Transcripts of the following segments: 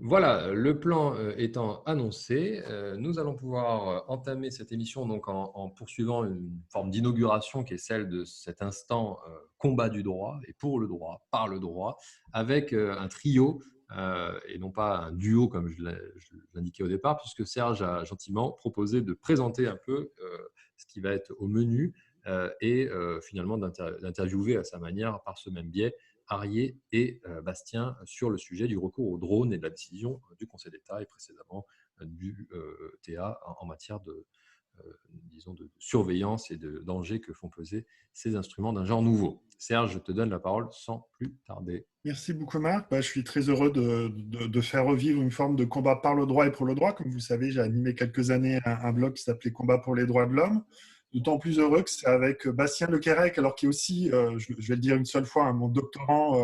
Voilà, le plan étant annoncé, nous allons pouvoir entamer cette émission donc en poursuivant une forme d'inauguration qui est celle de cet instant combat du droit et pour le droit, par le droit, avec un trio et non pas un duo comme je l'indiquais au départ, puisque Serge a gentiment proposé de présenter un peu ce qui va être au menu et finalement d'interviewer à sa manière par ce même biais Arié et Bastien sur le sujet du recours au drone et de la décision du Conseil d'État et précédemment du TA en matière disons de surveillance et de danger que font peser ces instruments d'un genre nouveau. Serge, je te donne la parole sans plus tarder. Merci beaucoup, Marc. Je suis très heureux de faire revivre une forme de combat par le droit et pour le droit. Comme vous savez, j'ai animé quelques années un blog qui s'appelait Combat pour les droits de l'homme. D'autant plus heureux que c'est avec Bastien Lequerec, alors qui est aussi, je vais le dire une seule fois, mon doctorant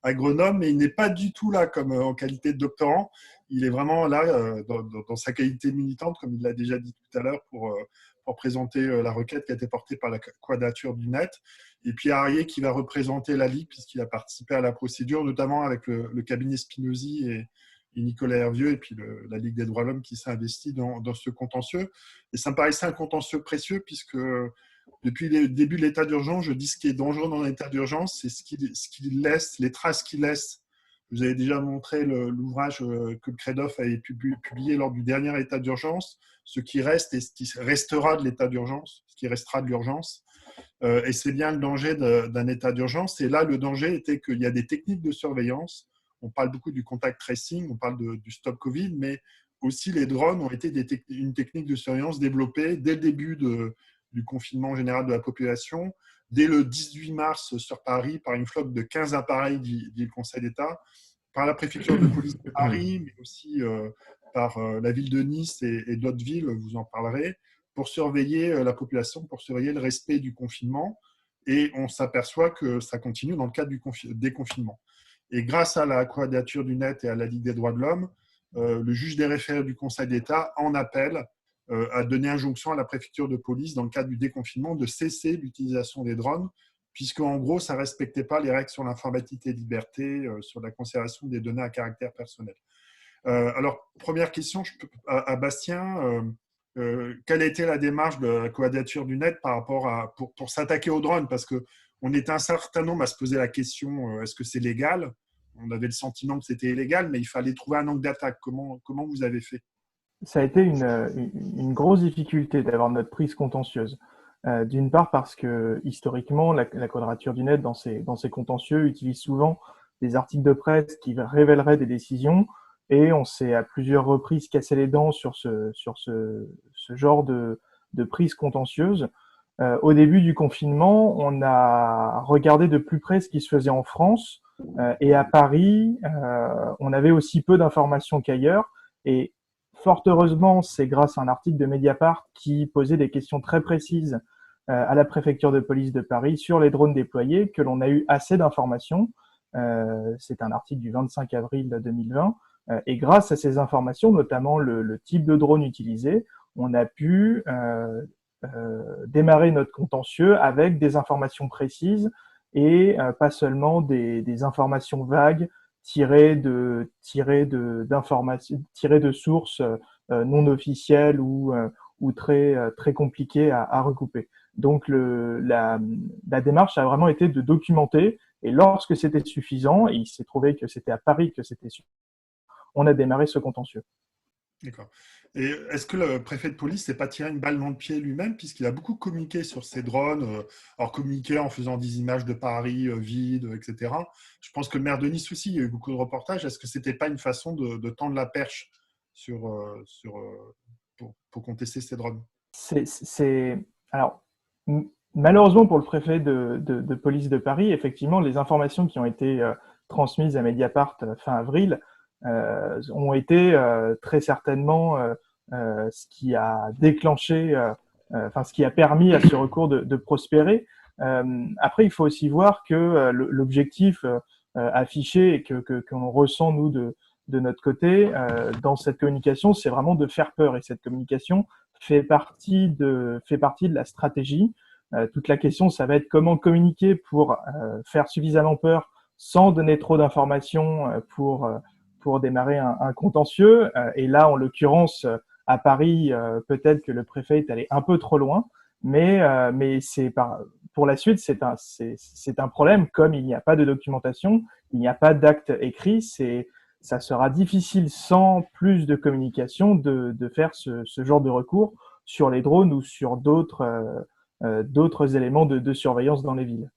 agronome, mais il n'est pas du tout là comme en qualité de doctorant. Il est vraiment là dans sa qualité militante, comme il l'a déjà dit tout à l'heure, pour présenter la requête qui a été portée par la Quadrature du Net. Et puis Arié qui va représenter la Ligue, puisqu'il a participé à la procédure, notamment avec le cabinet Spinozzi et Nicolas Hervieux, et puis la Ligue des droits de l'homme qui s'est investie dans ce contentieux. Et ça me paraissait un contentieux précieux, puisque depuis le début de l'état d'urgence, je dis ce qui est dangereux dans l'état d'urgence, c'est ce qu'il laisse, les traces qu'il laisse. Vous avez déjà montré l'ouvrage que le CREDOF avait publié lors du dernier état d'urgence, ce qui reste et ce qui restera de l'état d'urgence, ce qui restera de l'urgence. Et c'est bien le danger d'un état d'urgence. Et là, le danger était qu'il y a des techniques de surveillance. On parle beaucoup du contact tracing, on parle du stop Covid, mais aussi les drones ont été une technique de surveillance développée dès le début du confinement général de la population, dès le 18 mars sur Paris, par une flotte de 15 appareils, dit le Conseil d'État, par la préfecture de police de Paris, mais aussi par la ville de Nice et d'autres villes, vous en parlerez, pour surveiller la population, pour surveiller le respect du confinement. Et on s'aperçoit que ça continue dans le cadre du déconfinement. Et grâce à la Quadrature du Net et à la Ligue des droits de l'homme, le juge des référés du Conseil d'État, en appel, a donné injonction à la préfecture de police, dans le cadre du déconfinement, de cesser l'utilisation des drones, puisqu'en gros, ça ne respectait pas les règles sur l'informatique et liberté, sur la conservation des données à caractère personnel. Alors, première question à Bastien. Quelle a été la démarche de la Quadrature du Net par rapport pour s'attaquer aux drones? Parce qu'on était un certain nombre à se poser la question, est-ce que c'est légal? On avait le sentiment que c'était illégal, mais il fallait trouver un angle d'attaque. Comment vous avez fait? Ça a été une grosse difficulté d'avoir notre prise contentieuse. D'une part parce que historiquement, la Quadrature du Net, dans ses contentieux, utilise souvent des articles de presse qui révéleraient des décisions, et on s'est à plusieurs reprises cassé les dents sur ce genre de prise contentieuse. Au début du confinement, on a regardé de plus près ce qui se faisait en France, et à Paris, on avait aussi peu d'informations qu'ailleurs, et fort heureusement, c'est grâce à un article de Mediapart qui posait des questions très précises à la préfecture de police de Paris sur les drones déployés que l'on a eu assez d'informations. C'est un article du 25 avril 2020. Et grâce à ces informations, notamment le type de drone utilisé, on a pu démarrer notre contentieux avec des informations précises et pas seulement des informations vagues tirées de sources non officielles ou très compliquées à recouper. Donc la démarche a vraiment été de documenter, et lorsque c'était suffisant, et il s'est trouvé que c'était à Paris que c'était suffisant, on a démarré ce contentieux. D'accord. Et est-ce que le préfet de police s'est pas tiré une balle dans le pied lui-même, puisqu'il a beaucoup communiqué sur ces drones, alors communiqué en faisant des images de Paris vides, etc. Je pense que le maire de Nice aussi, il y a eu beaucoup de reportages. Est-ce que c'était pas une façon de tendre la perche pour contester ces drones? Alors, malheureusement pour le préfet de police de Paris, effectivement, les informations qui ont été transmises à Mediapart fin avril ont été très certainement ce qui a déclenché, ce qui a permis à ce recours de prospérer. Après, il faut aussi voir que l'objectif affiché et que l'on ressent nous de notre côté dans cette communication, c'est vraiment de faire peur. Et cette communication fait partie de la stratégie. Toute la question, ça va être comment communiquer pour faire suffisamment peur sans donner trop d'informations pour démarrer un contentieux. Et là, en l'occurrence, à Paris, peut-être que le préfet est allé un peu trop loin, mais pour la suite, c'est un problème. Comme il n'y a pas de documentation, il n'y a pas d'acte écrit, ça sera difficile sans plus de communication de faire ce genre de recours sur les drones ou sur d'autres éléments de surveillance dans les villes.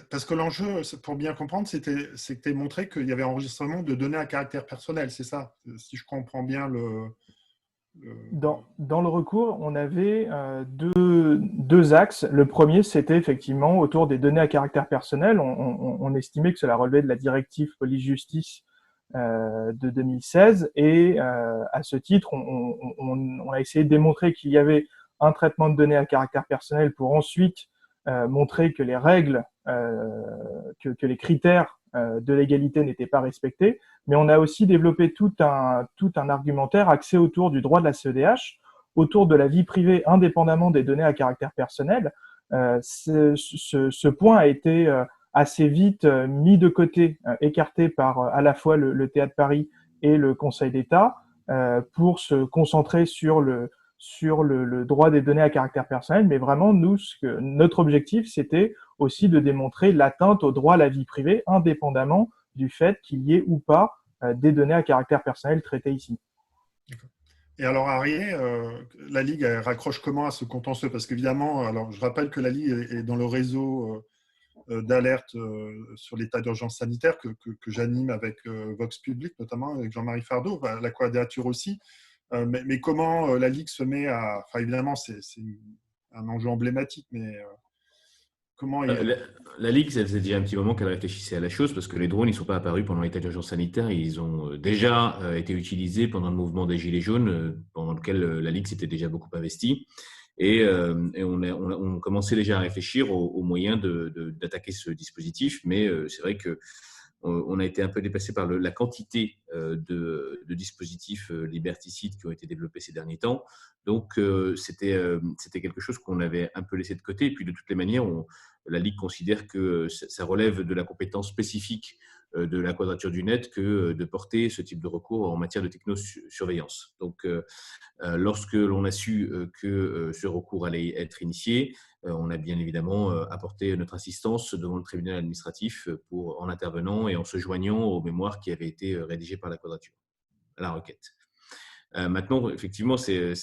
Parce que l'enjeu, pour bien comprendre, c'est que tu as montré qu'il y avait enregistrement de données à caractère personnel, c'est ça? Si je comprends bien le... Dans le recours, on avait deux axes. Le premier, c'était effectivement autour des données à caractère personnel. On estimait que cela relevait de la directive police-justice de 2016 et à ce titre, on a essayé de démontrer qu'il y avait un traitement de données à caractère personnel pour ensuite montrer que les règles, que les critères de l'égalité n'étaient pas respectés. Mais on a aussi développé tout un argumentaire axé autour du droit de la CEDH, autour de la vie privée indépendamment des données à caractère personnel. Ce point a été assez vite mis de côté, écarté par à la fois le Théâtre Paris et le Conseil d'État pour se concentrer sur le droit des données à caractère personnel. Mais vraiment, notre objectif, c'était aussi de démontrer l'atteinte au droit à la vie privée, indépendamment du fait qu'il y ait ou pas des données à caractère personnel traitées ici. Et alors, Arié, la Ligue elle raccroche comment à ce contentieux? Parce qu'évidemment, alors je rappelle que la Ligue est dans le réseau d'alerte sur l'état d'urgence sanitaire que j'anime avec Vox Public, notamment avec Jean-Marie Fardeau, la Quadrature aussi. Mais comment la Ligue se met à... Enfin, évidemment, c'est un enjeu emblématique, mais comment... La Ligue, ça faisait déjà un petit moment qu'elle réfléchissait à la chose parce que les drones, ils ne sont pas apparus pendant l'état d'urgence sanitaire. Ils ont déjà été utilisés pendant le mouvement des Gilets jaunes, pendant lequel la Ligue s'était déjà beaucoup investie. Et on commençait déjà à réfléchir aux moyens d'attaquer ce dispositif. Mais c'est vrai qu'on a été un peu dépassé par la quantité de dispositifs liberticides qui ont été développés ces derniers temps. Donc, c'était quelque chose qu'on avait un peu laissé de côté. Et puis, de toutes les manières, la Ligue considère que ça relève de la compétence spécifique de la Quadrature du Net que de porter ce type de recours en matière de technosurveillance. Donc, lorsque l'on a su que ce recours allait être initié, on a bien évidemment apporté notre assistance devant le tribunal administratif en intervenant et en se joignant aux mémoires qui avaient été rédigées par la Quadrature à la requête. Maintenant, effectivement, c'est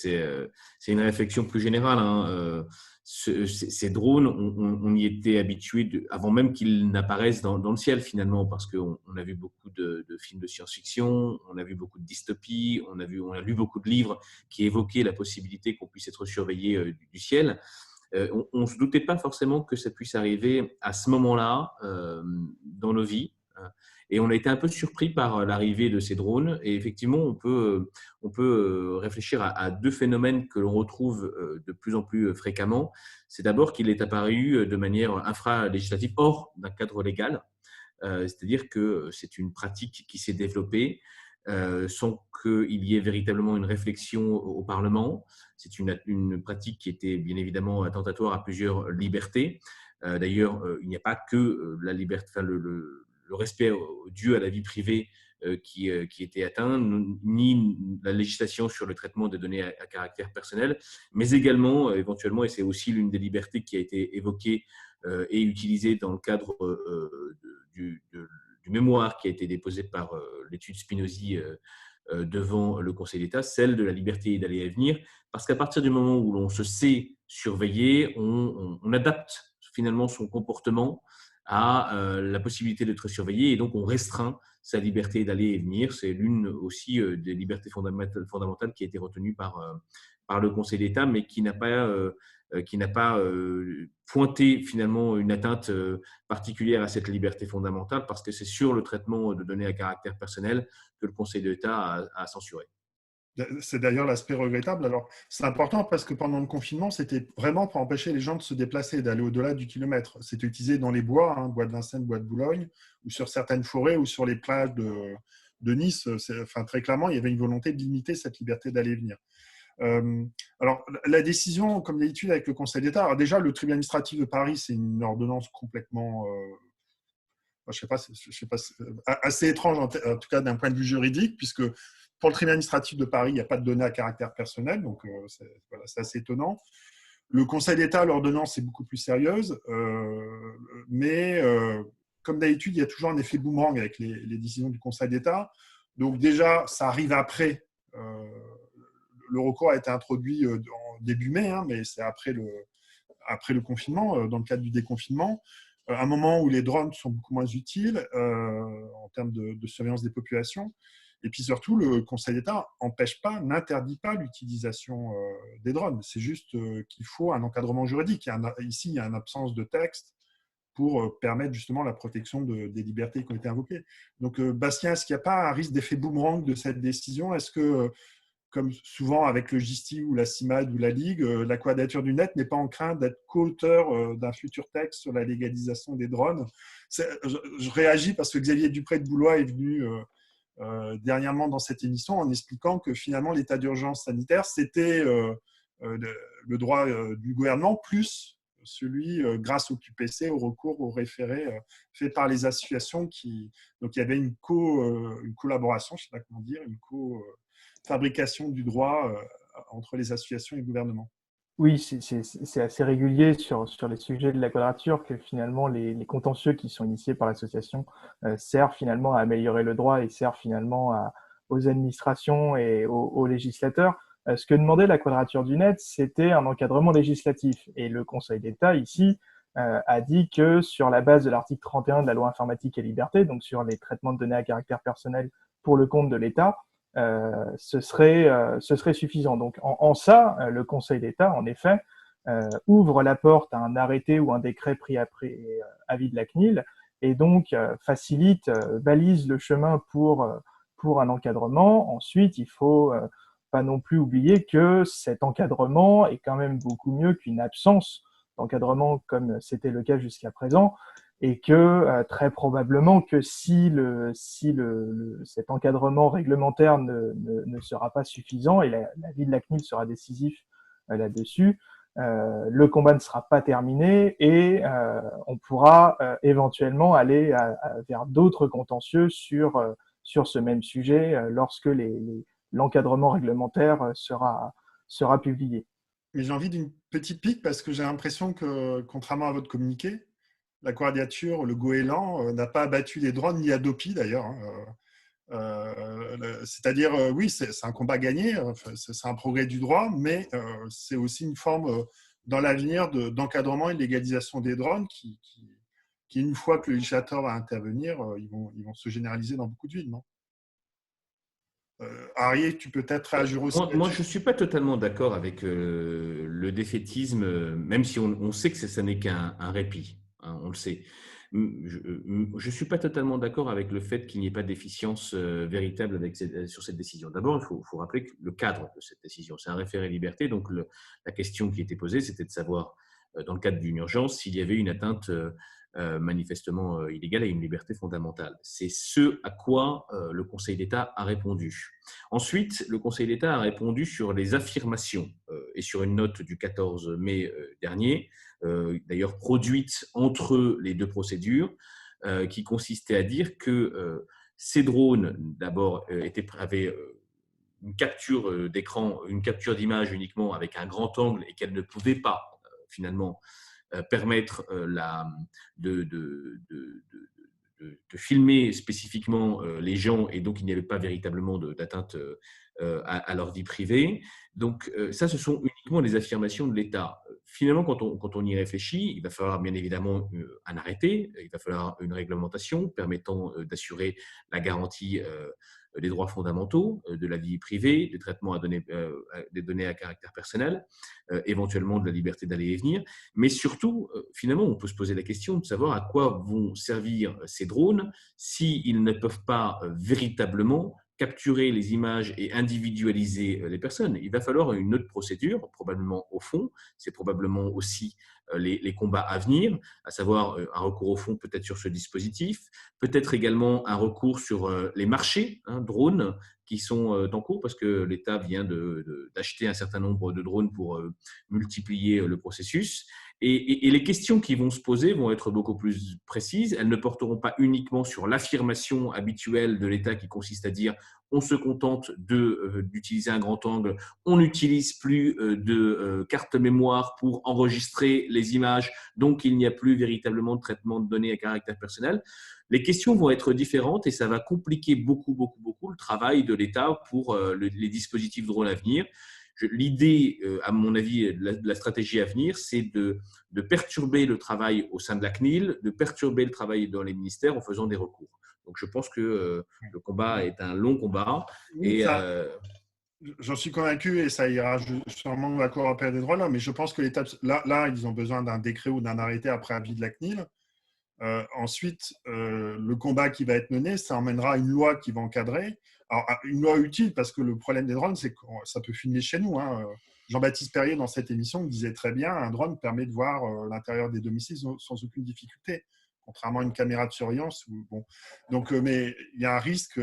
une réflexion plus générale. Hein. Ces drones, on y était habitué avant même qu'ils n'apparaissent dans le ciel finalement, parce qu'on a vu beaucoup de films de science-fiction, on a vu beaucoup de dystopies, on a lu beaucoup de livres qui évoquaient la possibilité qu'on puisse être surveillé du ciel. On ne se doutait pas forcément que ça puisse arriver à ce moment-là dans nos vies. Et on a été un peu surpris par l'arrivée de ces drones. Et effectivement, on peut réfléchir à deux phénomènes que l'on retrouve de plus en plus fréquemment. C'est d'abord qu'il est apparu de manière infralégislative, hors d'un cadre légal. C'est-à-dire que c'est une pratique qui s'est développée sans qu'il y ait véritablement une réflexion au Parlement. C'est une pratique qui était bien évidemment attentatoire à plusieurs libertés. D'ailleurs, il n'y a pas que la liberté, enfin, le respect dû à la vie privée qui était atteint, ni la législation sur le traitement des données à caractère personnel, mais également, éventuellement, et c'est aussi l'une des libertés qui a été évoquée et utilisée dans le cadre du mémoire qui a été déposé par l'étude Spinozzi devant le Conseil d'État, celle de la liberté d'aller et venir, parce qu'à partir du moment où l'on se sait surveiller, on adapte finalement son comportement à la possibilité d'être surveillé et donc on restreint sa liberté d'aller et venir. C'est l'une aussi des libertés fondamentales qui a été retenue par le Conseil d'État, mais qui n'a pas pointé finalement une atteinte particulière à cette liberté fondamentale, parce que c'est sur le traitement de données à caractère personnel que le Conseil d'État a censuré. C'est d'ailleurs l'aspect regrettable. Alors, c'est important parce que pendant le confinement, c'était vraiment pour empêcher les gens de se déplacer, d'aller au-delà du kilomètre. C'était utilisé dans les bois, hein, bois de Vincennes, bois de Boulogne, ou sur certaines forêts, ou sur les plages de Nice. Enfin, très clairement, il y avait une volonté de limiter cette liberté d'aller et venir. Alors, la décision, comme d'habitude avec le Conseil d'État, alors déjà, le tribunal administratif de Paris, c'est une ordonnance complètement je sais pas, assez étrange en tout cas d'un point de vue juridique, puisque pour le tribunal administratif de Paris, il n'y a pas de données à caractère personnel, donc c'est assez étonnant. Le Conseil d'État, l'ordonnance est beaucoup plus sérieuse, mais comme d'habitude, il y a toujours un effet boomerang avec les décisions du Conseil d'État. Donc déjà, ça arrive après. Le recours a été introduit en début mai, hein, mais c'est après le confinement, dans le cadre du déconfinement, un moment où les drones sont beaucoup moins utiles en termes de surveillance des populations. Et puis surtout, le Conseil d'État n'interdit pas l'utilisation des drones. C'est juste qu'il faut un encadrement juridique. Ici, il y a une absence de texte pour permettre justement la protection des libertés qui ont été invoquées. Donc, Bastien, est-ce qu'il n'y a pas un risque d'effet boomerang de cette décision? Est-ce que, comme souvent avec le GISTI ou la CIMAD ou la Ligue, la Quadrature du Net n'est pas en crainte d'être co-auteur d'un futur texte sur la légalisation des drones? Je réagis parce que Xavier Dupré de Boulois est venu dernièrement dans cette émission en expliquant que finalement l'état d'urgence sanitaire, c'était le droit du gouvernement plus celui, grâce au QPC, au recours au référé fait par les associations donc il y avait une collaboration, je ne sais pas comment dire, une fabrication du droit entre les associations et le gouvernement. Oui, c'est assez régulier sur les sujets de la quadrature que finalement les contentieux qui sont initiés par l'association servent finalement à améliorer le droit et servent finalement aux administrations et aux législateurs. Ce que demandait la Quadrature du Net, c'était un encadrement législatif. Et le Conseil d'État, ici, a dit que sur la base de l'article 31 de la loi informatique et liberté, donc sur les traitements de données à caractère personnel pour le compte de l'État, ce serait suffisant. Donc, en ça, le Conseil d'État, en effet, ouvre la porte à un arrêté ou un décret pris après avis de la CNIL et donc facilite, balise le chemin pour un encadrement. Ensuite, il faut pas non plus oublier que cet encadrement est quand même beaucoup mieux qu'une absence d'encadrement comme c'était le cas jusqu'à présent, et que très probablement que si cet encadrement réglementaire ne sera pas suffisant, et l'avis de la CNIL sera décisif là-dessus, le combat ne sera pas terminé et on pourra éventuellement aller vers d'autres contentieux sur ce même sujet lorsque l'encadrement réglementaire sera publié. Mais j'ai envie d'une petite pique parce que j'ai l'impression que, contrairement à votre communiqué, la Quadrature, le goéland, n'a pas abattu les drones ni Adopi d'ailleurs. C'est-à-dire, oui, c'est un combat gagné, c'est un progrès du droit, mais c'est aussi une forme dans l'avenir d'encadrement et de légalisation des drones qui, une fois que le législateur va intervenir, ils vont se généraliser dans beaucoup de villes, non? Arié, tu peux peut-être réagir aussi. Moi, je ne suis pas totalement d'accord avec le défaitisme, même si on sait que ça n'est qu'un répit, hein, on le sait. Je ne suis pas totalement d'accord avec le fait qu'il n'y ait pas d'efficience véritable sur cette décision. D'abord, il faut rappeler le cadre de cette décision. C'est un référé liberté, donc la question qui était posée, c'était de savoir, dans le cadre d'une urgence, s'il y avait une atteinte manifestement illégale à une liberté fondamentale. C'est ce à quoi le Conseil d'État a répondu. Ensuite, le Conseil d'État a répondu sur les affirmations et sur une note du 14 mai dernier, d'ailleurs produite entre les deux procédures, qui consistait à dire que ces drones, d'abord, avaient une capture d'écran, une capture d'image uniquement avec un grand angle et qu'elles ne pouvaient pas, finalement, permettre de filmer spécifiquement les gens, et donc il n'y avait pas véritablement d'atteinte à leur vie privée. Donc ça, ce sont uniquement les affirmations de l'État. Finalement, quand on y réfléchit, il va falloir bien évidemment un arrêté, il va falloir une réglementation permettant d'assurer la garantie des droits fondamentaux, de la vie privée, du traitement des données à caractère personnel, éventuellement de la liberté d'aller et venir. Mais surtout, finalement, on peut se poser la question de savoir à quoi vont servir ces drones s'ils ne peuvent pas véritablement capturer les images et individualiser les personnes. Il va falloir une autre procédure, probablement au fond. C'est probablement aussi les combats à venir, à savoir un recours au fond peut-être sur ce dispositif, peut-être également un recours sur les marchés drones qui sont en cours, parce que l'État vient d'acheter un certain nombre de drones pour multiplier le processus. Et les questions qui vont se poser vont être beaucoup plus précises. Elles ne porteront pas uniquement sur l'affirmation habituelle de l'État qui consiste à dire on se contente d'utiliser un grand angle, on n'utilise plus de carte mémoire pour enregistrer les images, donc il n'y a plus véritablement de traitement de données à caractère personnel. Les questions vont être différentes et ça va compliquer beaucoup le travail de l'État pour les dispositifs drone à venir. L'idée, à mon avis, de la stratégie à venir, c'est de perturber le travail au sein de la CNIL, de perturber le travail dans les ministères en faisant des recours. Donc, je pense que le combat est un long combat. Et j'en suis convaincu et ça ira sûrement l'accord européen des droits de l'homme. Mais je pense que l'étape, là, ils ont besoin d'un décret ou d'un arrêté après avis de la CNIL. Ensuite, le combat qui va être mené, ça emmènera une loi qui va encadrer. Alors, une loi utile, parce que le problème des drones, c'est que ça peut filmer chez nous. Jean-Baptiste Perrier, dans cette émission, disait très bien, un drone permet de voir l'intérieur des domiciles sans aucune difficulté, contrairement à une caméra de surveillance. Bon. Donc, mais il y a un risque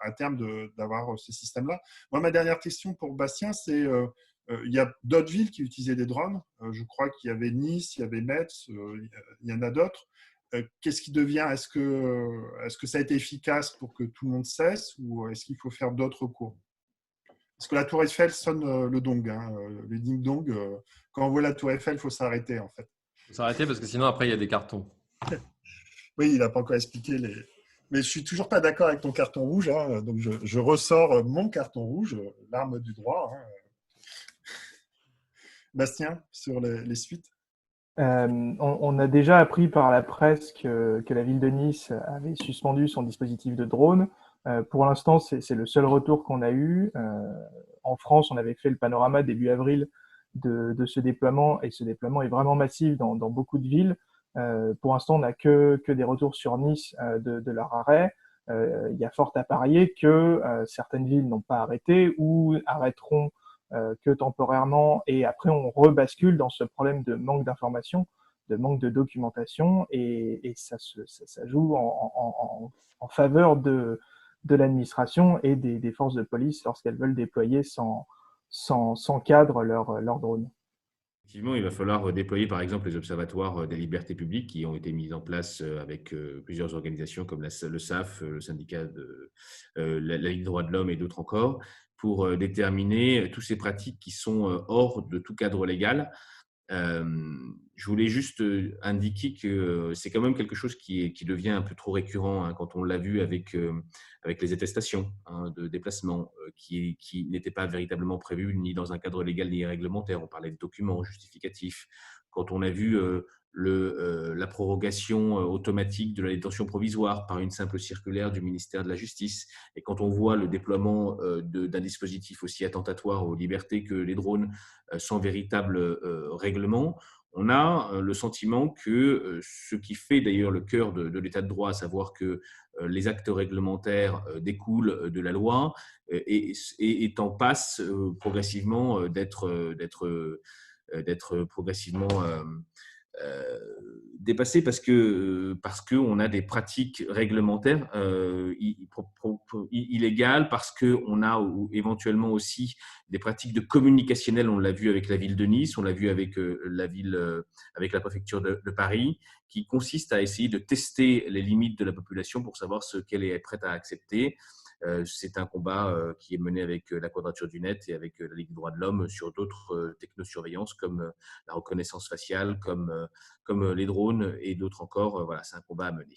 à terme d'avoir ce système-là. Moi, ma dernière question pour Bastien, c'est il y a d'autres villes qui utilisaient des drones. Je crois qu'il y avait Nice, il y avait Metz, il y en a d'autres. Qu'est-ce qui devient ? Est-ce que ça a été efficace pour que tout le monde cesse ou est-ce qu'il faut faire d'autres recours ? Parce que la tour Eiffel sonne le dong, le ding-dong. Quand on voit la tour Eiffel, il faut s'arrêter en fait. Il faut s'arrêter parce que sinon après il y a des cartons. Oui, il n'a pas encore expliqué les… Mais je suis toujours pas d'accord avec ton carton rouge. Donc je ressors mon carton rouge, l'arme du droit. Bastien, sur les suites. On a déjà appris par la presse que la ville de Nice avait suspendu son dispositif de drone. Pour l'instant, c'est le seul retour qu'on a eu. En France, on avait fait le panorama début avril de ce déploiement et ce déploiement est vraiment massif dans beaucoup de villes. Pour l'instant, on n'a que des retours sur Nice de leur arrêt. Il y a fort à parier que certaines villes n'ont pas arrêté ou arrêteront que temporairement et après on rebascule dans ce problème de manque d'information, de manque de documentation et ça joue en faveur de l'administration et des forces de police lorsqu'elles veulent déployer sans cadre leur drone. Effectivement, il va falloir déployer par exemple les observatoires des libertés publiques qui ont été mis en place avec plusieurs organisations comme le SAF, le syndicat de la Ligue des droits de l'homme et d'autres encore, pour déterminer toutes ces pratiques qui sont hors de tout cadre légal. Je voulais juste indiquer que c'est quand même quelque chose qui devient un peu trop récurrent quand on l'a vu avec les attestations de déplacement qui n'étaient pas véritablement prévues ni dans un cadre légal ni réglementaire. On parlait de documents justificatifs. Quand on a vu la prorogation automatique de la détention provisoire par une simple circulaire du ministère de la Justice, et quand on voit le déploiement d'un dispositif aussi attentatoire aux libertés que les drones sans véritable règlement, on a le sentiment que ce qui fait d'ailleurs le cœur de l'état de droit, à savoir que les actes réglementaires découlent de la loi, et en passe progressivement d'être progressivement dépassé parce qu'on a des pratiques réglementaires illégales, parce qu'on a éventuellement aussi des pratiques de communicationnel. On l'a vu avec la ville de Nice, on l'a vu avec avec la préfecture de Paris, qui consiste à essayer de tester les limites de la population pour savoir ce qu'elle est prête à accepter. C'est un combat qui est mené avec la Quadrature du Net et avec la Ligue des droits de l'homme sur d'autres technosurveillances comme la reconnaissance faciale, comme les drones et d'autres encore. Voilà, c'est un combat à mener.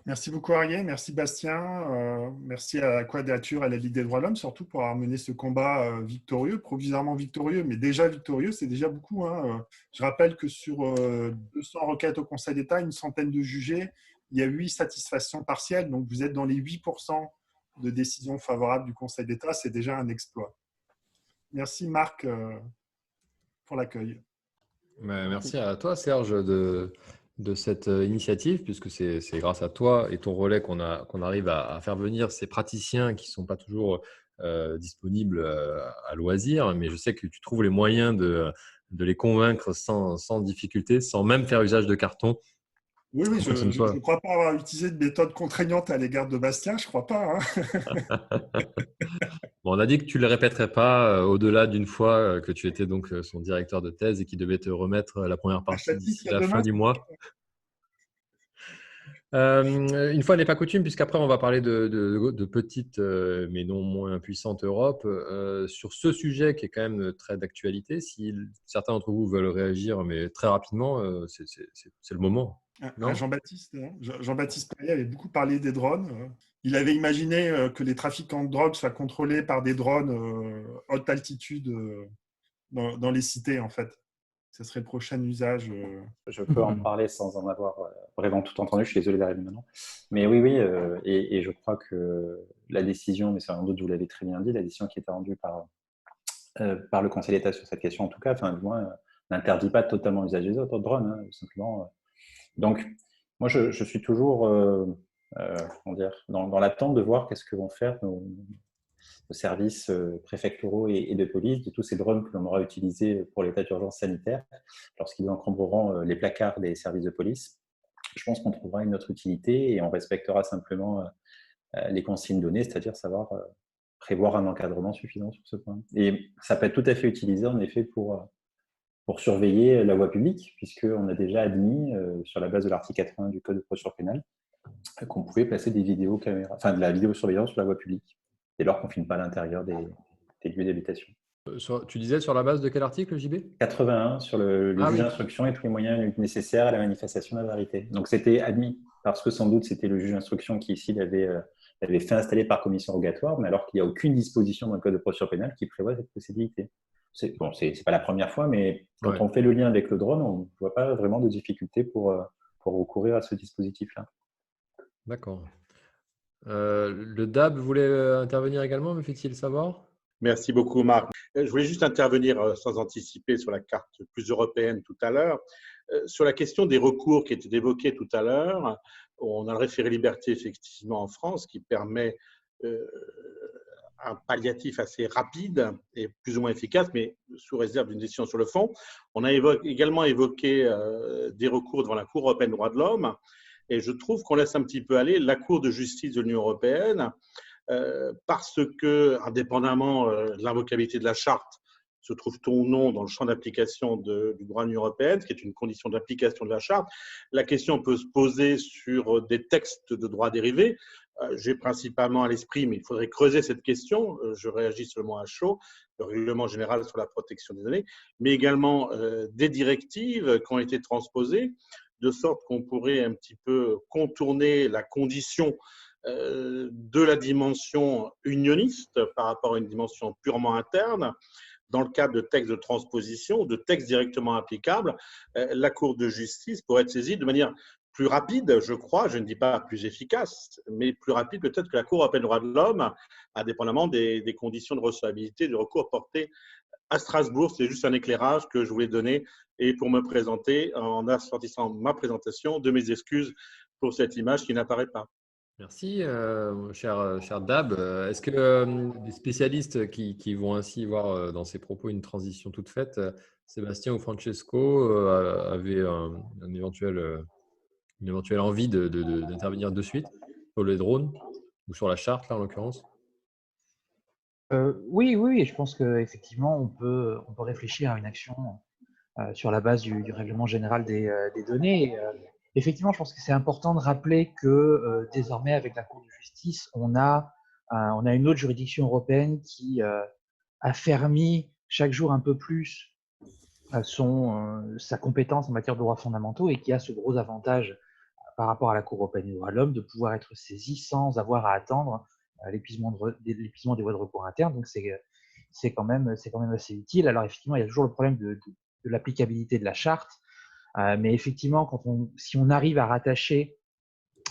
Merci beaucoup Arié, merci Bastien, merci à la Quadrature et à la Ligue des droits de l'homme, surtout pour avoir mené ce combat victorieux, provisoirement victorieux, mais déjà victorieux, c'est déjà beaucoup. Je rappelle que sur 200 requêtes au Conseil d'État, une centaine de jugés, il y a 8 satisfactions partielles, donc vous êtes dans les 8% de décisions favorables du Conseil d'État, c'est déjà un exploit. Merci Marc pour l'accueil. Merci à toi Serge de cette initiative, puisque c'est grâce à toi et ton relais qu'on arrive à faire venir ces praticiens qui ne sont pas toujours disponibles à loisir, mais je sais que tu trouves les moyens de les convaincre sans difficulté, sans même faire usage de carton. Oui, oui, pour je que ce ne ne soit. crois pas avoir utilisé de méthode contraignante à l'égard de Bastien, je crois pas, hein. Bon, on a dit que tu ne le répéterais pas au-delà d'une fois que tu étais donc son directeur de thèse et qu'il devait te remettre la première À partie Châtillon, d'ici il y a la fin demain. du mois. Une fois n'est pas coutume, puisqu'après on va parler de petites mais non moins puissantes Europe. Sur ce sujet qui est quand même très d'actualité, si certains d'entre vous veulent réagir, mais très rapidement, c'est le moment, non? Jean-Baptiste, hein. Jean-Baptiste Payet avait beaucoup parlé des drones. Il avait imaginé que les trafiquants de drogue soient contrôlés par des drones haute altitude dans les cités, en fait. Ce serait le prochain usage. Je peux en parler sans en avoir vraiment tout entendu. Je suis désolé d'arriver maintenant. Mais oui, oui, et je crois que la décision, mais sans doute vous l'avez très bien dit, la décision qui a été rendue par le Conseil d'État sur cette question, en tout cas, enfin, du moins, n'interdit pas totalement l'usage des autres drones, hein, simplement. Donc, moi, je suis toujours comment dire, dans l'attente de voir qu'est-ce que vont faire nos services préfectoraux et de police de tous ces drones que l'on aura utilisés pour l'état d'urgence sanitaire lorsqu'ils encombreront les placards des services de police. Je pense qu'on trouvera une autre utilité et on respectera simplement les consignes données, c'est-à-dire savoir prévoir un encadrement suffisant sur ce point. Et ça peut être tout à fait utilisé en effet pour surveiller la voie publique, puisqu'on a déjà admis, sur la base de l'article 80 du Code de procédure pénale, qu'on pouvait placer des vidéocaméras, enfin de la vidéosurveillance sur la voie publique, dès lors qu'on ne filme pas à l'intérieur des lieux d'habitation. Tu disais sur la base de quel article, JB? 81 sur le Ah juge oui. d'instruction et tous les moyens nécessaires à la manifestation de la vérité. Donc c'était admis, parce que sans doute c'était le juge d'instruction qui ici l'avait fait installer par commission rogatoire, mais alors qu'il n'y a aucune disposition dans le Code de procédure pénale qui prévoit cette possibilité. C'est pas la première fois, mais quand on fait le lien avec le drone, on ne voit pas vraiment de difficulté pour recourir à ce dispositif-là. D'accord. Le DAB voulait intervenir également, me fait-il savoir? Merci beaucoup, Marc. Je voulais juste intervenir sans anticiper sur la carte plus européenne tout à l'heure. Sur la question des recours qui étaient évoqués tout à l'heure, on a le référé liberté effectivement en France qui permet un palliatif assez rapide et plus ou moins efficace, mais sous réserve d'une décision sur le fond. On a également évoqué des recours devant la Cour européenne des droits de l'homme, et je trouve qu'on laisse un petit peu aller la Cour de justice de l'Union européenne, parce que, indépendamment de l'invocabilité de la charte, se trouve-t-on ou non dans le champ d'application du droit de l'Union européenne, ce qui est une condition d'application de la charte, la question peut se poser sur des textes de droit dérivé. J'ai principalement à l'esprit, mais il faudrait creuser cette question, je réagis seulement à chaud, le règlement général sur la protection des données, mais également des directives qui ont été transposées, de sorte qu'on pourrait un petit peu contourner la condition de la dimension unioniste par rapport à une dimension purement interne. Dans le cadre de textes de transposition, de textes directement applicables, la Cour de justice pourrait être saisie de manière plus rapide, je crois, je ne dis pas plus efficace, mais plus rapide peut-être que la Cour européenne des droits de l'homme, indépendamment des conditions de recevabilité du recours porté à Strasbourg. C'est juste un éclairage que je voulais donner et pour me présenter, en assortissant ma présentation, de mes excuses pour cette image qui n'apparaît pas. Merci, cher Dab. Est-ce que des spécialistes qui vont ainsi voir dans ces propos une transition toute faite, Sébastien ou Francesco, avaient une éventuelle envie d'intervenir de suite sur les drones ou sur la charte, là, en l'occurrence? Oui, oui, je pense qu'effectivement, on peut réfléchir à une action sur la base du règlement général des données. Effectivement, je pense que c'est important de rappeler que désormais, avec la Cour de justice, on a une autre juridiction européenne qui affermit chaque jour un peu plus sa compétence en matière de droits fondamentaux et qui a ce gros avantage par rapport à la Cour européenne des droits de l'homme de pouvoir être saisie sans avoir à attendre l'épuisement des voies de recours internes. Donc, c'est quand même assez utile. Alors, effectivement, il y a toujours le problème de l'applicabilité de la charte. Mais effectivement, si on arrive à rattacher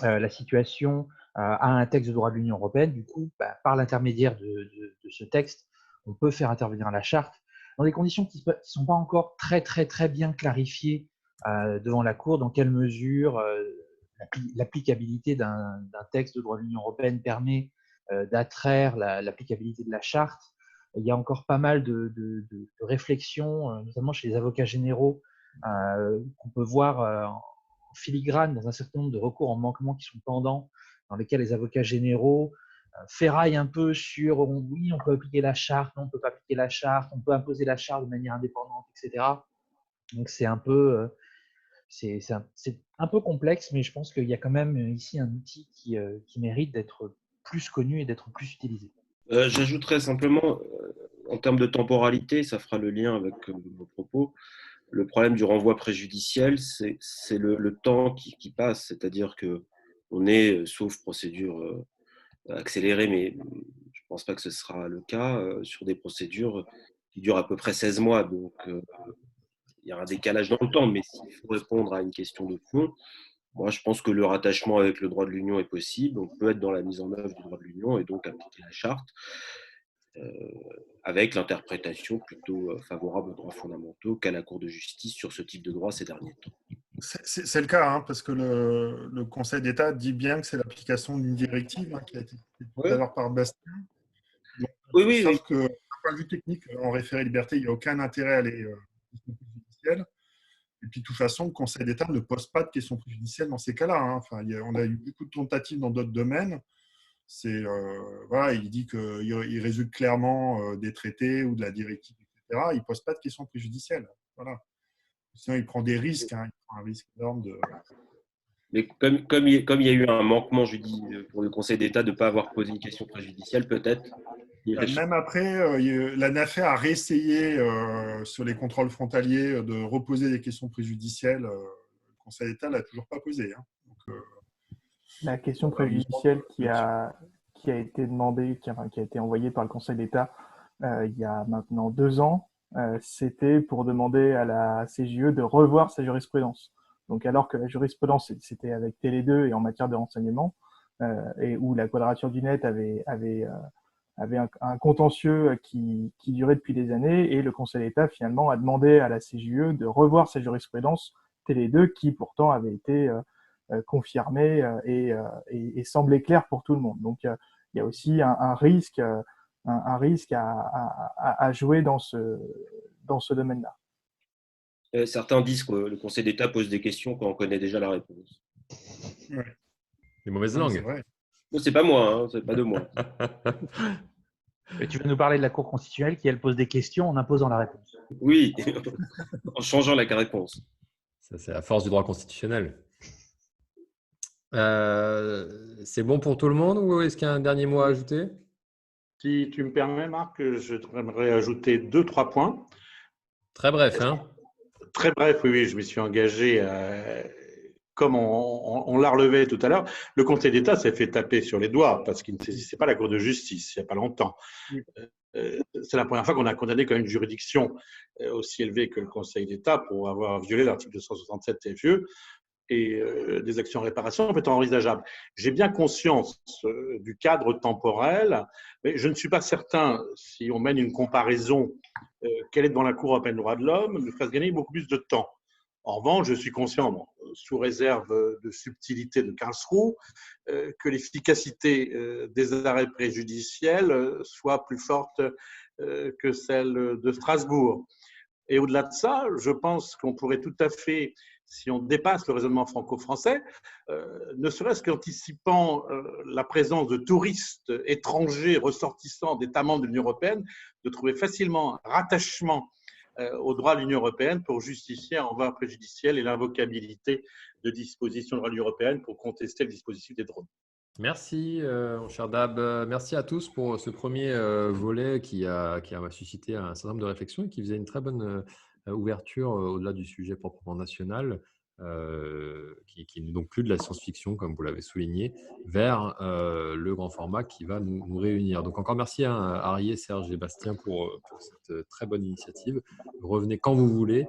la situation à un texte de droit de l'Union européenne, du coup, par l'intermédiaire de ce texte, on peut faire intervenir la charte dans des conditions qui ne sont pas encore très, très, très bien clarifiées devant la Cour, dans quelle mesure l'applicabilité d'un texte de droit de l'Union européenne permet d'attraire l'applicabilité de la charte. Il y a encore pas mal de réflexions, notamment chez les avocats généraux, qu'on peut voir filigrane dans un certain nombre de recours en manquement qui sont pendants, dans lesquels les avocats généraux ferraillent un peu sur oui, on peut appliquer la charte, non, on ne peut pas appliquer la charte, on peut imposer la charte de manière indépendante, etc. Donc c'est un peu, c'est un peu complexe, mais je pense qu'il y a quand même ici un outil qui mérite d'être plus connu et d'être plus utilisé. J'ajouterais simplement, en termes de temporalité, ça fera le lien avec vos propos, le problème du renvoi préjudiciel, c'est le temps qui passe, c'est-à-dire qu'on est, sauf procédure accélérée, mais je ne pense pas que ce sera le cas, sur des procédures qui durent à peu près 16 mois. Donc, il y a un décalage dans le temps, mais s'il faut répondre à une question de fond, moi, je pense que le rattachement avec le droit de l'Union est possible. On peut être dans la mise en œuvre du droit de l'Union et donc appliquer la charte avec l'interprétation plutôt favorable aux droits fondamentaux qu'a la Cour de justice sur ce type de droit ces derniers temps. C'est le cas, hein, parce que le Conseil d'État dit bien que c'est l'application d'une directive qui a été citée tout à l'heure par Bastien. Donc, oui. Sauf que, d'un point de vue technique, en référé liberté, il n'y a aucun intérêt à aller judiciaire. Et puis, de toute façon, le Conseil d'État ne pose pas de questions préjudicielles dans ces cas-là. Hein. Enfin, on a eu beaucoup de tentatives dans d'autres domaines. Voilà, il dit qu'il résulte clairement des traités ou de la directive, etc. Il ne pose pas de questions préjudicielles. Voilà. Sinon, il prend des risques. Hein. Il prend un risque énorme de… Mais comme il y a eu un manquement, je dis, pour le Conseil d'État de ne pas avoir posé une question préjudicielle, peut-être. Même après, l'ANAFER a réessayé sur les contrôles frontaliers de reposer des questions préjudicielles. Le Conseil d'État ne l'a toujours pas posé. Hein. Donc, la question préjudicielle qui a été demandée, qui a été envoyée par le Conseil d'État il y a maintenant 2 ans, c'était pour demander à la CJE de revoir sa jurisprudence. Donc, alors que la jurisprudence, c'était avec Télé2 et en matière de renseignement, et où la Quadrature du Net avait un contentieux qui durait depuis des années, et le Conseil d'État finalement a demandé à la CJE de revoir sa jurisprudence Télé2 qui pourtant avait été confirmée et semblait claire pour tout le monde. Donc il y a aussi un risque à jouer dans ce domaine-là. Certains disent que le Conseil d'État pose des questions quand on connaît déjà la réponse. Ouais. Les mauvaises langues. C'est vrai. C'est pas moi, hein, c'est pas de moi. Mais tu vas nous parler de la Cour constitutionnelle qui, elle, pose des questions en imposant la réponse. Oui, en changeant la réponse. Ça, c'est la force du droit constitutionnel. C'est bon pour tout le monde ou est-ce qu'il y a un dernier mot à ajouter? Si tu me permets, Marc, j'aimerais ajouter 2-3 points. Très bref, hein? Très bref, oui, je m'y suis engagé, comme on l'a relevé tout à l'heure. Le Conseil d'État s'est fait taper sur les doigts parce qu'il ne saisissait pas la Cour de justice il n'y a pas longtemps. C'est la première fois qu'on a condamné quand même une juridiction aussi élevée que le Conseil d'État pour avoir violé l'article 267 TFUE. Et des actions de réparation peut être envisageable. J'ai bien conscience du cadre temporel, mais je ne suis pas certain, si on mène une comparaison, qu'elle est devant la Cour européenne des droits de l'homme, nous fasse gagner beaucoup plus de temps. En revanche, je suis conscient, sous réserve de subtilité de Karlsruhe, que l'efficacité des arrêts préjudiciels soit plus forte que celle de Strasbourg. Et au-delà de ça, je pense qu'on pourrait tout à fait, si on dépasse le raisonnement franco-français, ne serait-ce qu'anticipant la présence de touristes étrangers ressortissants d'États membres de l'Union européenne, de trouver facilement un rattachement au droit de l'Union européenne pour justifier un renvoi préjudiciel et l'invocabilité de dispositions de droit de l'Union européenne pour contester le dispositif des drones. Merci, mon cher Dab. Merci à tous pour ce premier volet qui a suscité un certain nombre de réflexions et qui faisait une très bonne ouverture au-delà du sujet proprement national, qui n'est donc plus de la science-fiction, comme vous l'avez souligné, vers le grand format qui va nous réunir. Donc encore merci à Arié, Serge et Bastien pour cette très bonne initiative. Revenez quand vous voulez.